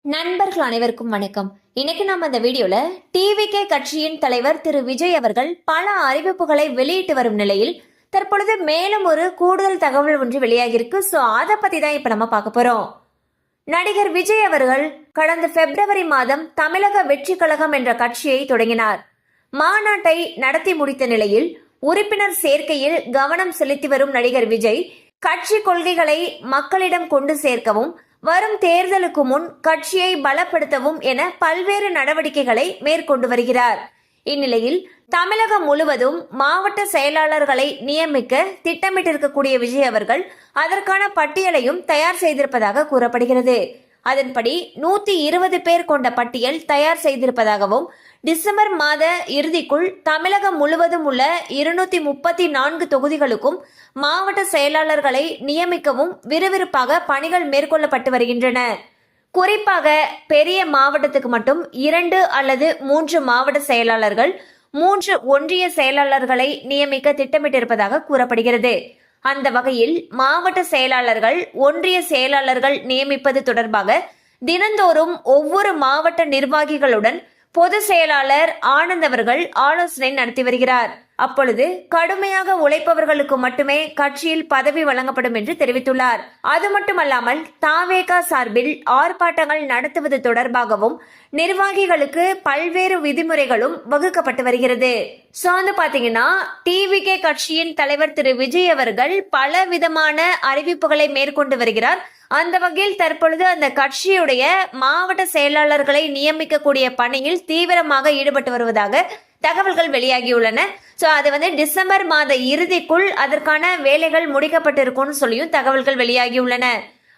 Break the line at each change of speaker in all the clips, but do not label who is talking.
நண்பர்கள் அனைவருக்கும் வணக்கம். இன்னைக்கு நம்ம இந்த வீடியோல டிவிகே கட்சியின் தலைவர் திரு விஜய் அவர்கள் பல அறிவிப்புகளை வெளியிட்டு வரும் நிலையில் தற்பொழுது மேலும் ஒரு கூடுதல் தகவல் ஒன்று வெளியாகிருக்கு. சோ அதை பத்தி தான் இப்ப நம்ம பார்க்க போறோம். நடிகர் விஜய் அவர்கள் கடந்த பிப்ரவரி மாதம் தமிழக வெற்றி கழகம் என்ற கட்சியை தொடங்கினார். மாநாட்டை நடத்தி முடித்த நிலையில் உறுப்பினர் சேர்க்கையில் கவனம் செலுத்தி வரும் நடிகர் விஜய் கட்சி கொள்கைகளை மக்களிடம் கொண்டு சேர்க்கவும் வரும் தேர்தலுக்கு முன் கட்சியை பலப்படுத்தவும் என பல்வேறு நடவடிக்கைகளை மேற்கொண்டு வருகிறார். இந்நிலையில் தமிழகம் முழுவதும் மாவட்ட செயலாளர்களை நியமிக்க திட்டமிட்டிருக்கக்கூடிய விஜய் அவர்கள் அதற்கான பட்டியலையும் தயார் செய்திருப்பதாக கூறப்படுகிறது. அதன்படி 120 பேர் கொண்ட பட்டியல் தயார் செய்திருப்பதாகவும் டிசம்பர் மாத இறுதிக்குள் தமிழகம் முழுவதும் உள்ள 234 தொகுதிகளுக்கும் மாவட்ட செயலாளர்களை நியமிக்கவும் விறுவிறுப்பாக பணிகள் மேற்கொள்ளப்பட்டு வருகின்றன. குறிப்பாக பெரிய மாவட்டத்துக்கு மட்டும் 2 அல்லது 3 மாவட்ட செயலாளர்கள் 3 ஒன்றிய செயலாளர்களை நியமிக்க திட்டமிட்டிருப்பதாக கூறப்படுகிறது. அந்த வகையில் மாவட்ட செயலாளர்கள் ஒன்றிய செயலாளர்கள் நியமிப்பது தொடர்பாக தினந்தோறும் ஒவ்வொரு மாவட்ட நிர்வாகிகளுடன் பொதுச் செயலாளர் ஆனந்த் அவர்கள் ஆலோசனை நடத்தி வருகிறார். அப்பொழுது கடுமையாக உழைப்பவர்களுக்கு மட்டுமே கட்சியில் பதவி வழங்கப்படும் என்று தெரிவித்துள்ளார். அது மட்டுமல்லாமல் தாவேகா சார்பில் ஆர்ப்பாட்டங்கள் நடத்துவது தொடர்பாகவும் நிர்வாகிகளுக்கு பல்வேறு விதிமுறைகளும் வகுக்கப்பட்டு வருகிறது. சோ வந்து பாத்தீங்கன்னா டிவிகே கட்சியின் தலைவர் திரு விஜய் அவர்கள் பல விதமான அறிவிப்புகளை மேற்கொண்டு வருகிறார். அந்த வகையில் தற்பொழுது அந்த கட்சியுடைய மாவட்ட செயலாளர்களை நியமிக்கக்கூடிய பணியில் தீவிரமாக ஈடுபட்டு வருவதாக தகவல்கள் வெளியாகியுள்ளன. சோ அது டிசம்பர் மாத இறுதிக்குள் அதற்கான வேலைகள் முடிக்கப்பட்டிருக்கும்னு சொல்லியும் தகவல்கள் வெளியாகியுள்ளன.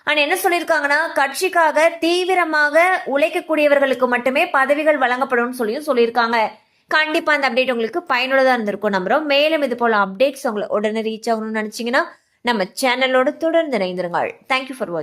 ஆனா என்ன சொல்லியிருக்காங்கன்னா கட்சிக்காக தீவிரமாக உழைக்கக்கூடியவர்களுக்கு மட்டுமே பதவிகள் வழங்கப்படும் சொல்லியும் சொல்லியிருக்காங்க. கண்டிப்பா அந்த அப்டேட் உங்களுக்கு பயனுள்ளதா இருந்திருக்கும் நம்புறோம். மேலும் இது போல அப்டேட்ஸ் உங்களுக்கு உடனே ரீச் ஆகணும்னு நினைச்சீங்கன்னா நம்ம சேனலோட தொடர்ந்து இணைந்திருங்கள். தேங்க்யூ ஃபார் வாட்சிங்.